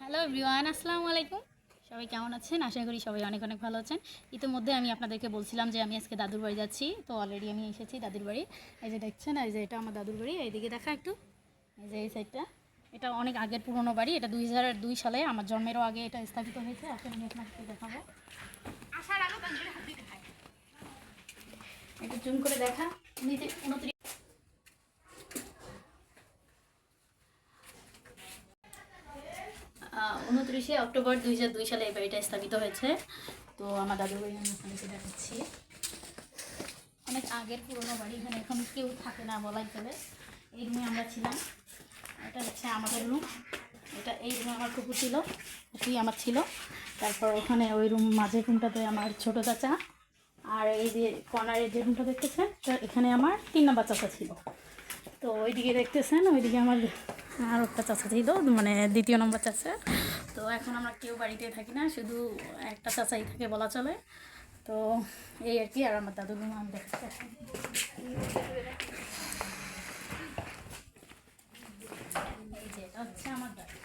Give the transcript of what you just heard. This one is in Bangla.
হ্যালো এভরিওয়ান, আসসালামু আলাইকুম। সবাই কেমন আছেন? আশা করি সবাই অনেক অনেক ভালো আছেন। ইতিমধ্যে আমি আপনাদেরকে বলছিলাম যে আমি আজকে দাদুর বাড়ি যাচ্ছি। তো অলরেডি আমি এসেছি দাদুর বাড়ি। এই যে দেখছেন, এই যে এটা আমার দাদুর বাড়ি। এইদিকে দেখা একটু, এই যে এই সাইডটা, এটা অনেক আগের পুরনো বাড়ি। এটা 2002 সালে আমার জন্মেরও আগে এটা স্থাপিত হয়েছে। এখন আমি আপনাকে দেখাবো। একটু জুম করে দেখা। 29শে অক্টোবর 2002 সালে এই বাড়িটা স্থাপিত হয়েছে। তো আমার দাদুর বাড়ি আমি আপনাদেরকে দেখাচ্ছি। অনেক আগের পুরনো বাড়ি, এখানে এখন কেউ থাকে না বলাই চলে। এই রুমে আমরা ছিলাম। এটা হচ্ছে আমাদের রুম। এই রুমে আমার কুকুর ছিল, কুকুরই আমার ছিল। তারপর ওখানে ওই রুম, মাঝের রুমটাতে আমার ছোটো চাচা। আর এই যে কর্নারের যে রুমটা দেখতেছেন, এখানে আমার 3 নম্বর চাচা ছিল। তো ওইদিকে দেখতেছেন, ওইদিকে আমার আর একটা চাচা ছিল, মানে 2য় নম্বর চাচা। তো এখন আমরা কেউ বাড়িতে থাকি না, শুধু একটা চাচাই থাকে বলা চলে। তো এই আর কি। আর আমার দাদুর রুম আমি দেখতে, এই যে এটা হচ্ছে আমার দাদু।